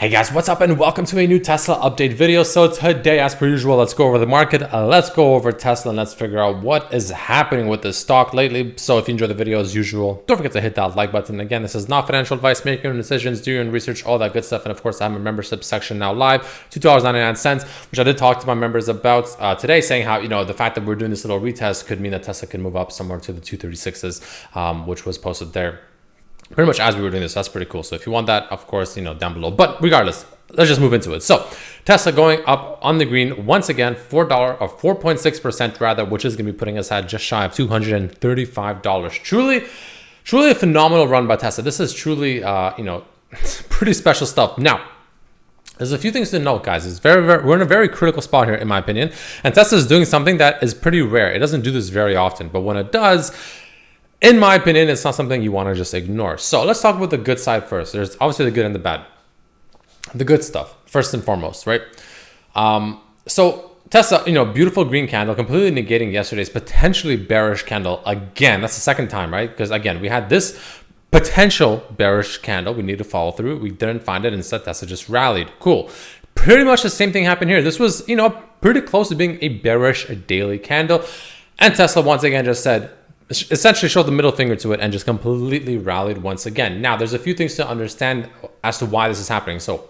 Hey guys, what's up and welcome to a new Tesla update video. So today, as per usual, let's go over the market, let's go over Tesla, and let's figure out what is happening with the stock lately. So if you enjoy the video as usual, don't forget to hit that like button. Again, this is not financial advice, make your own decisions, do your own research, all that good stuff. And of course, I have a membership section now live, $2.99, which I did talk to my members about today, saying how, the fact that we're doing this little retest could mean that Tesla can move up somewhere to the 236s, which was posted there pretty much as we were doing this. That's pretty cool. So if you want that, of course, down below. But regardless, let's just move into it. So Tesla going up on the green once again, $4 or 4.6% rather, which is going to be putting us at just shy of $235. Truly a phenomenal run by Tesla. This is truly, pretty special stuff. Now, there's a few things to note, guys. It's we're in a very critical spot here, in my opinion. And Tesla is doing something that is pretty rare. It doesn't do this very often, but when it does, in my opinion, it's not something you want to just ignore. So let's talk about the good side first. There's obviously the good and the bad. The good stuff, first and foremost, right? So Tesla, beautiful green candle, completely negating yesterday's potentially bearish candle again. That's the second time, right? Because again, we had this potential bearish candle. We need to follow through. We didn't find it. Instead, Tesla just rallied. Cool. Pretty much the same thing happened here. This was, pretty close to being a bearish daily candle. And Tesla once again just said, essentially showed the middle finger to it and just completely rallied once again. Now, there's a few things to understand as to why this is happening. So,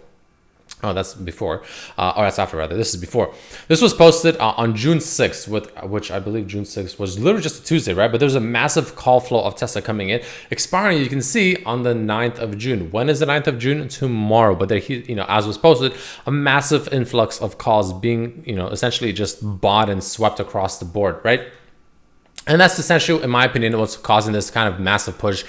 that's before, or that's after rather. This is before. This was posted on June 6th, which I believe June 6th was literally just a Tuesday, right? But there's a massive call flow of Tesla coming in, expiring, you can see, on the 9th of June. When is the 9th of June? Tomorrow. But there, as was posted, a massive influx of calls being, essentially just bought and swept across the board, right? And that's essentially, in my opinion, what's causing this kind of massive push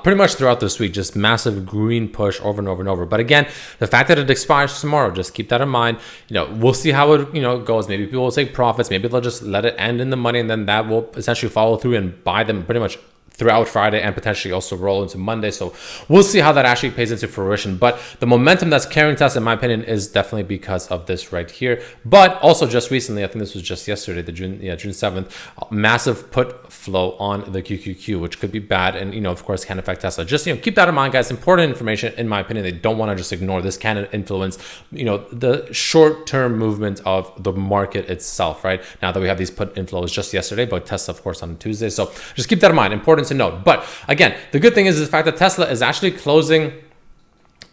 pretty much throughout this week, just massive green push over and over and over. But again, the fact that it expires tomorrow, just keep that in mind. We'll see how it goes. Maybe people will take profits. Maybe they'll just let it end in the money, and then that will essentially follow through and buy them pretty much throughout Friday and potentially also roll into Monday. So we'll see how that actually pays into fruition. But the momentum that's carrying Tesla, in my opinion, is definitely because of this right here. But also just recently, I think this was just yesterday, June 7th, massive put flow on the QQQ, which could be bad and, of course, can affect Tesla. Just, keep that in mind, guys. Important information, in my opinion. They don't want to just ignore this. Can influence, the short-term movement of the market itself, right? Now that we have these put inflows just yesterday, but Tesla, of course, on Tuesday. So just keep that in mind. Important to note. But again, the good thing is the fact that Tesla is actually closing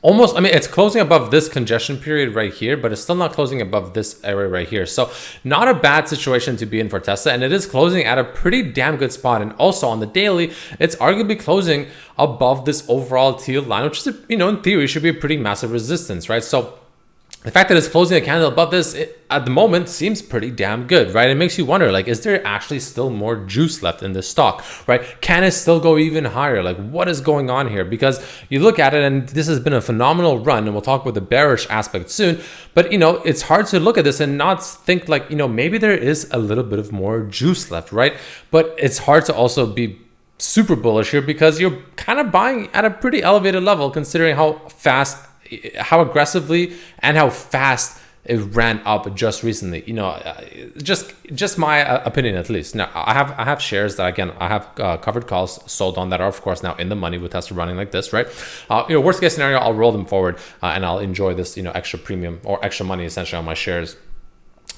almost, it's closing above this congestion period right here, but it's still not closing above this area right here. So not a bad situation to be in for Tesla, and it is closing at a pretty damn good spot. And also on the daily, it's arguably closing above this overall teal line, which is, in theory should be a pretty massive resistance, right? So the fact that it's closing a candle above this at the moment seems pretty damn good, right? It makes you wonder, is there actually still more juice left in this stock, right? Can it still go even higher? What is going on here? Because you look at it, and this has been a phenomenal run, and we'll talk about the bearish aspect soon. But, it's hard to look at this and not think maybe there is a little bit of more juice left, right? But it's hard to also be super bullish here because you're kind of buying at a pretty elevated level considering how aggressively and how fast it ran up just recently. Just my opinion, at least. Now I have shares that, again, I have covered calls sold on that are of course now in the money with Tesla running like this, right? Worst case scenario, I'll roll them forward and I'll enjoy this extra premium or extra money essentially on my shares.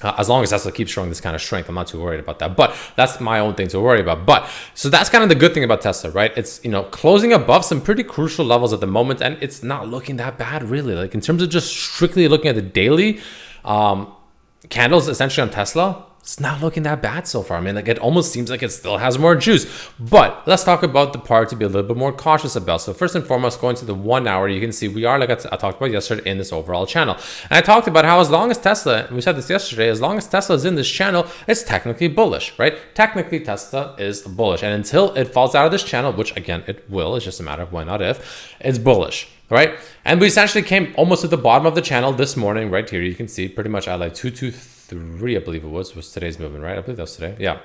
As long as Tesla keeps showing this kind of strength, I'm not too worried about that. But that's my own thing to worry about. But so that's kind of the good thing about Tesla, right? It's, closing above some pretty crucial levels at the moment, and it's not looking that bad, really. In terms of just strictly looking at the daily candles, essentially on Tesla, it's not looking that bad so far. It almost seems like it still has more juice. But let's talk about the part to be a little bit more cautious about. So first and foremost, going to the 1 hour, you can see we are, like I talked about yesterday, in this overall channel. And I talked about how as long as Tesla, we said this yesterday, as long as Tesla is in this channel, it's technically bullish, right? Technically, Tesla is bullish. And until it falls out of this channel, which again, it will, it's just a matter of when, not if, it's bullish. Right? And we essentially came almost at the bottom of the channel this morning, right here. You can see pretty much at 223, I believe it was today's movement, right? I believe that was today. Yeah.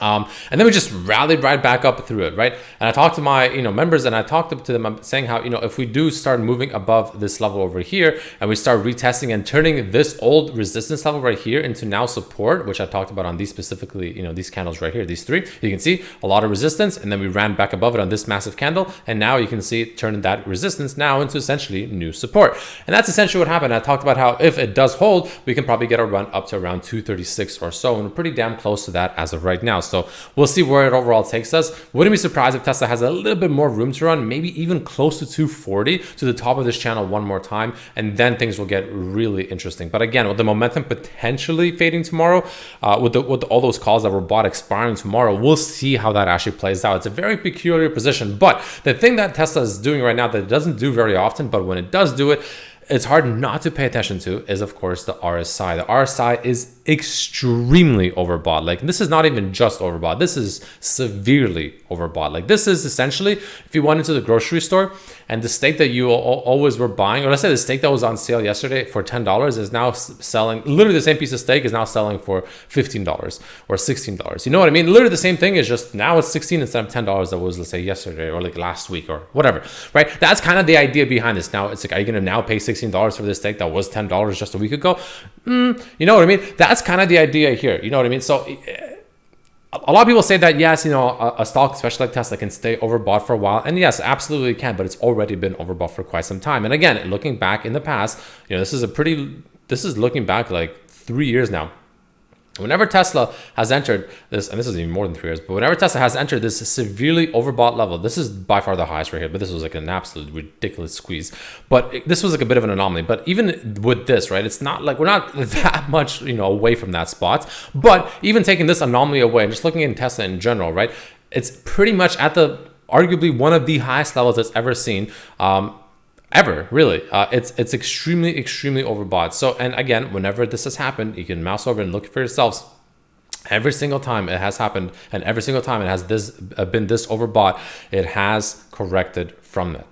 And then we just rallied right back up through it, right? And I talked to my, members, and I talked to them saying how, if we do start moving above this level over here and we start retesting and turning this old resistance level right here into now support, which I talked about on these specifically, these candles right here, these three, you can see a lot of resistance, and then we ran back above it on this massive candle. And now you can see it turning that resistance now into essentially new support. And that's essentially what happened. I talked about how if it does hold, we can probably get a run up to around 236 or so, and we're pretty damn close to that as of right now. So we'll see where it overall takes us. Wouldn't be surprised if Tesla has a little bit more room to run, maybe even close to 240 to the top of this channel one more time, and then things will get really interesting. But again, with the momentum potentially fading tomorrow, with all those calls that were bought expiring tomorrow, we'll see how that actually plays out. It's a very peculiar position, but the thing that Tesla is doing right now that it doesn't do very often, but when it does do it, it's hard not to pay attention to, is of course the RSI. The RSI is extremely overbought. Like, this is not even just overbought, this is severely overbought. Like, this is essentially, if you went into the grocery store and the steak that you always were buying, or let's say the steak that was on sale yesterday for $10 is now selling, literally the same piece of steak is now selling for $15 or $16. You know what I mean? Literally the same thing, is just now it's 16 instead of $10 that was, let's say, yesterday or like last week or whatever, right? That's kind of the idea behind this. Now it's like, are you going to now pay $16 for this steak that was $10 just a week ago? You know what I mean? That's kind of the idea here. You know what I mean? So a lot of people say that, yes, a stock, especially like Tesla, can stay overbought for a while. And yes, absolutely can, but it's already been overbought for quite some time. And again, looking back in the past, this is looking back like 3 years now. Whenever Tesla has entered this, and this is even more than 3 years, but whenever Tesla has entered this severely overbought level, this is by far the highest right here, but this was like an absolute ridiculous squeeze. But this was like a bit of an anomaly. But even with this, right, it's not like we're not that much, away from that spot. But even taking this anomaly away and just looking at Tesla in general, right, it's pretty much at the arguably one of the highest levels it's ever seen. Ever, really. It's extremely overbought. So, and again, whenever this has happened, you can mouse over and look for yourselves. Every single time it has happened, and every single time it has been this overbought, it has corrected from it.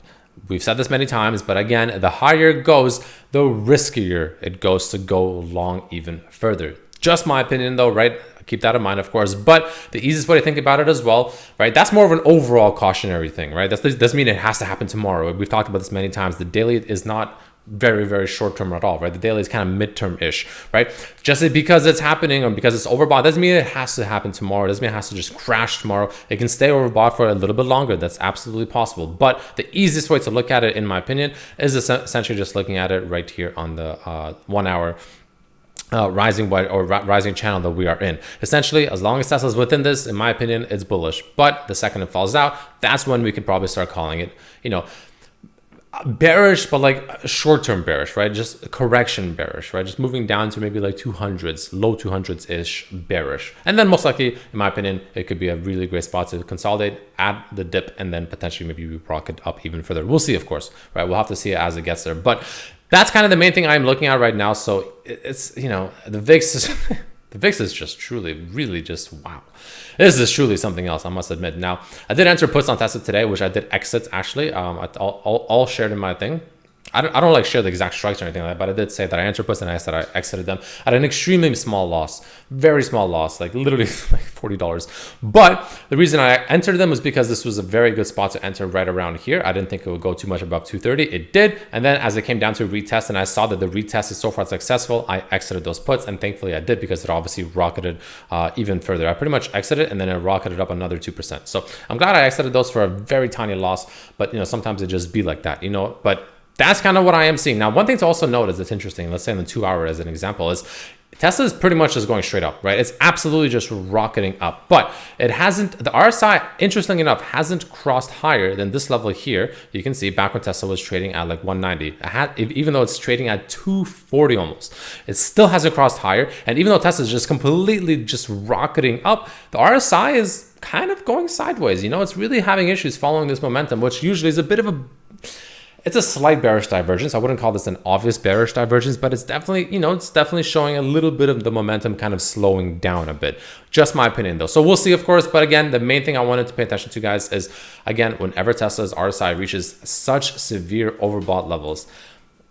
We've said this many times, but again, the higher it goes, the riskier it goes to go long even further. Just my opinion though, right? Keep that in mind, of course. But the easiest way to think about it as well, right? That's more of an overall cautionary thing, right? That doesn't mean it has to happen tomorrow. We've talked about this many times. The daily is not very short term at all, right? The daily is kind of midterm-ish, right? Just because it's happening or because it's overbought doesn't mean it has to happen tomorrow. It doesn't mean it has to just crash tomorrow. It can stay overbought for a little bit longer. That's absolutely possible. But the easiest way to look at it, in my opinion, is essentially just looking at it right here on the 1 hour rising channel that we are in. Essentially, as long as Tesla's within this, in my opinion, it's bullish. But the second it falls out, that's when we can probably start calling it, bearish, but like short-term bearish, right? Just correction bearish, right? Just moving down to maybe like 200s, low 200s-ish bearish. And then most likely, in my opinion, it could be a really great spot to consolidate at the dip and then potentially maybe we rocket up even further. We'll see, of course, right? We'll have to see it as it gets there. But that's kind of the main thing I'm looking at right now. So it's, the VIX is, the VIX is just truly, really just, wow. This is truly something else, I must admit. Now, I did enter puts on Tesla today, which I did exit actually, all shared in my thing. I don't like share the exact strikes or anything like that, but I did say that I entered puts and I said I exited them at an extremely small loss, very small loss, like literally like $40. But the reason I entered them was because this was a very good spot to enter right around here. I didn't think it would go too much above 230. It did. And then as it came down to retest and I saw that the retest is so far successful, I exited those puts. And thankfully I did because it obviously rocketed even further. I pretty much exited and then it rocketed up another 2%. So I'm glad I exited those for a very tiny loss, but sometimes it just be like that, but that's kind of what I am seeing. Now, one thing to also note is it's interesting. Let's say in the 2 hour as an example is Tesla is pretty much just going straight up, right? It's absolutely just rocketing up, but it hasn't, the RSI, interestingly enough, hasn't crossed higher than this level here. You can see back when Tesla was trading at like 190, even though it's trading at 240 almost, it still hasn't crossed higher. And even though Tesla is just completely just rocketing up, the RSI is kind of going sideways. It's really having issues following this momentum, which usually is a bit of it's a slight bearish divergence. I wouldn't call this an obvious bearish divergence, but it's definitely, it's definitely showing a little bit of the momentum kind of slowing down a bit. Just my opinion though. So we'll see, of course. But again, the main thing I wanted to pay attention to, guys, is again, whenever Tesla's RSI reaches such severe overbought levels,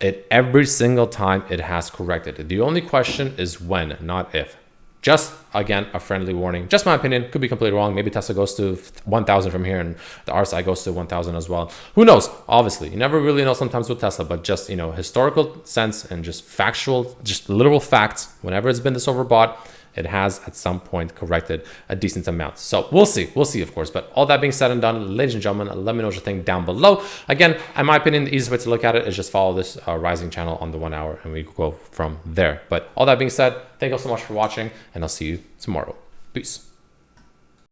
every single time it has corrected. The only question is when, not if. Just, again, a friendly warning. Just my opinion. Could be completely wrong. Maybe Tesla goes to 1,000 from here and the RSI goes to 1,000 as well. Who knows? Obviously, you never really know sometimes with Tesla, but just, you know, historical sense and just factual, just literal facts. Whenever it's been this overbought, it has at some point corrected a decent amount. So we'll see, of course. But all that being said and done, ladies and gentlemen, let me know what you think down below. Again, in my opinion, the easiest way to look at it is just follow this rising channel on the 1 hour and we go from there. But all that being said, thank you so much for watching and I'll see you tomorrow. Peace.